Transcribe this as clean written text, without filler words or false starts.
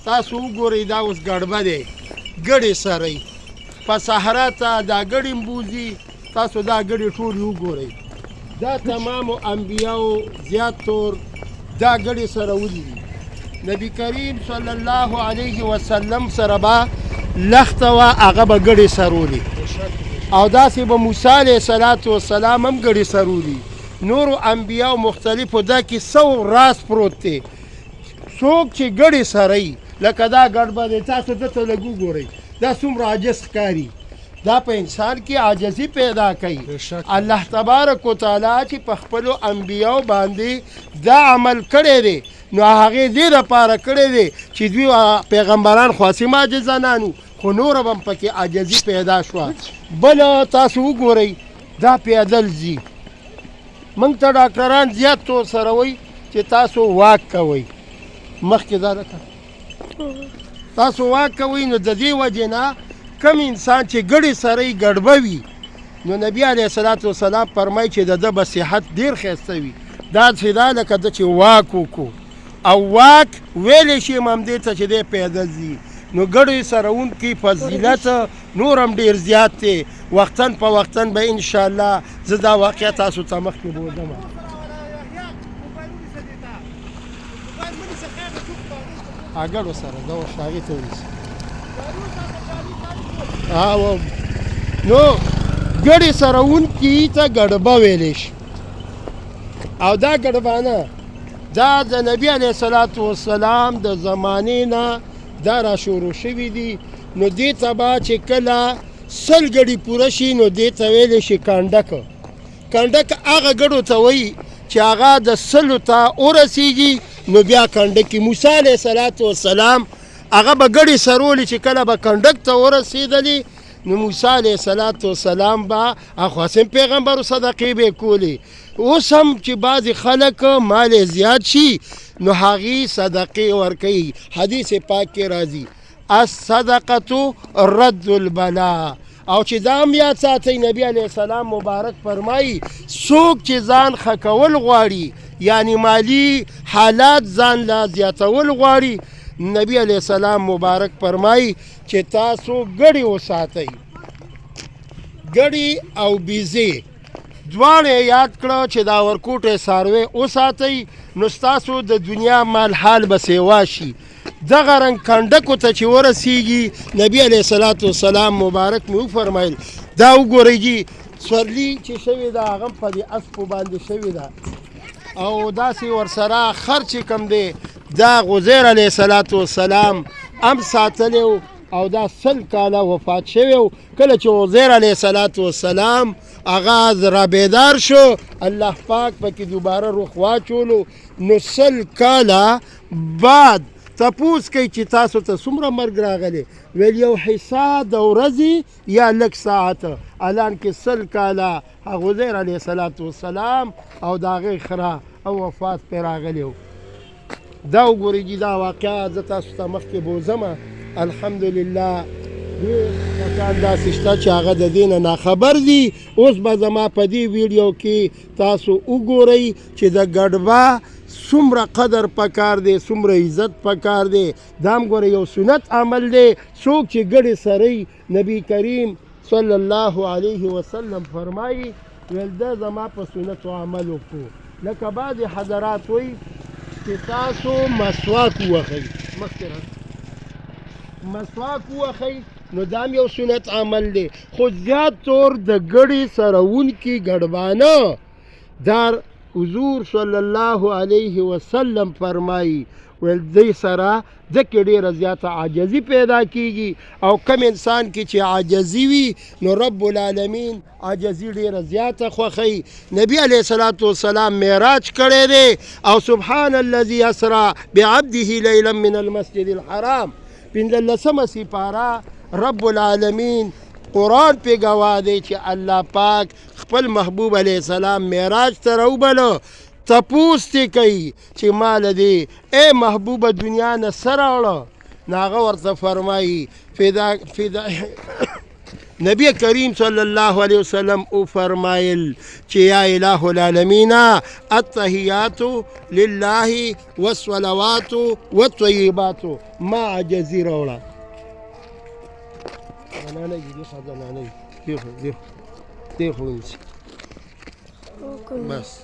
تاسو وګورئ دا اوس ګړبه دی ګړې سرئ په صحرا ته دا ګړې بوځي تاسو دا ګړې ټولې وګورئ دا تمامو انبیاو زیات طور دا ګړې سره ولیدي نبی کریم صلی الله علیه وسلم سره به لخته وه هغه به ګړې سرولي او داسې به موسی علیه صلات وسلام هم ګړې سرولي نورو انبیاو مختلفو دا کې سو راز پروت دی څوک چې ګړې سرئ لکه دا ګړبه دی تاسو دته لږ وګورئ دا څومره عاجز ښکاري دا په انسان کې عاجزي پیدا کوي الله تبارک وتعالی چې په خپلو انبیاو باندې دا عمل کړی دی نو هغې دې دپاره کړی دی چې دوی پیغمبران خو هسې عاجزانان وو خو نوره به هم پکې عاجزي پیدا شوه بله تاسو وګورئ دا پیدل ځي موږ ته ډاکټران زیات طور سره وایي چې تاسو واک کوئ مخکې دا تاسو واک کوئ نو د دې وجې نه کم انسان چې ګړې سرئ ګړبه وي نو نبي علیه صلات وسلام فرمایي چې د ده به صحت ډېر ښایسته وي داسې دا لکه ده چې واک وکړو او واک ویلی شي هم همدې ته چې دی پیدل ځي نو ګړې سروونکي فضیلت نور هم ډېر زیات دی وختن په وختن به انشاءالله زه دا واقعه تاسو ته مخکې بودم اګړو سره دا اوس هغې ته ونیسي نو ګړې سروونکي ته ګړبه ویلی شي او دا ګړبانه دا د نبي علیه صلات وسلام د زمانې نه دا را شروع شوي دي نو دې ته به چې کله 100 ګړي پوره شي نو دې ته ویلی شي کنډک هغه ګړو ته وایي چې هغه د 100 ته ورسیږي نو بیا کنډکي موسی علیه صلات وسلام هغه به ګړې سرولې چې کله به کنډک ته ورسېدلې نو موسی علیه صلات وسلام به هغه خو پیغمبر صدقې به یې کولې اوس هم چې بعضې خلک مال یې زیات شي نو هغې صدقې ورکوي حدیث پاک کې راځي الصدقة رد البلا او چې دا هم یاد ساتئ نبي علیه السلام مبارک فرمایي څوک چې ځان ښه کول غواړي یعنی مالی حالات ځان لا زیاتول غواړي نبی علیه السلام مبارک فرمایي چې تاسو ګړې وساتئ ګړې او بیزې دواړه یاد کړه چې دا ورکوټې څاروی وساتئ نو ستاسو د دنیا مال حال به سیوا شي دغه رنګ کنډکو ته چې ورسیږي نبی علیه صلات وسلام مبارک مې وفرمیل دا وګورئ جي سورلي چې شوې ده هغه هم په دې اسپو باندې شوې ده او داسې ورسره خر چې کوم دی دا غزیر علیه صلات وسلام هم ساتلی او دا 100 کاله وفات شوی و کله چې عزیر علیه صلات وسلام هغه را بیدار شو الله پاک پکې دوباره روح واچولو نو 100 کاله بعد تپوس کوي چې تاسو ته څومره مرګ راغلی ویل یو حصه د ورځې یا لږ ساعته الان کې 100 کاله هغه عزیر علیه صلات وسلام او د هغې خره او وفات پرې راغلی و دا وګورئ چې دا واقعه زه تاسو ته مخکې بوځم الحمدلله ډېر کسان داسې شته چې هغه د دې نه ناخبر دي اوس به زما په دې ویډیو کې تاسو وګورئ چې د ګډبه څومره قدر پکار دی څومره عزت پکار دی دا هم ګورئ یو سنت عمل دی څوک چې ګډې سرئ نبی کریم صلی الله علیه وسلم فرمایي ویل ده زما په سنتو عمل وکړو لکه بعضې حضرات وایي چې تاسو مسواک ووهئ مسواک ووهئ نو دا هم یو سنت عمل دی خو زیات طور د ګړې سروونکي ګډبانه دا حضور صلی الله علیه وسلم فرمایي ویل دی سره د کې ډېره زیاته عاجزي پیدا کیږي او کم انسان کې چې عاجزي وي نو رب العالمین عاجزي ډېره زیاته خوښوي نبي علیه صلات وسلام معراج کړی دی او سبحان الذي اسرا بعبده لیلا من المسجد الحرام 15 سپاره رب العالمین قرآن پې ګواه دی چې الله پاک خپل محبوب علیه السلام معراج ته راوبله تپوس تې کوي چې ماله دی ای محبوبه دنیا نه څه راوړه نو هغه ورته فرمایي نبی کریم صلی الله علیه وسلم او فرمایل چې یا اله العالمین التحیات لله والصلوات والطیبات ما عجزی راوړه زنانه دي خزانانه دي خو ونیسي بس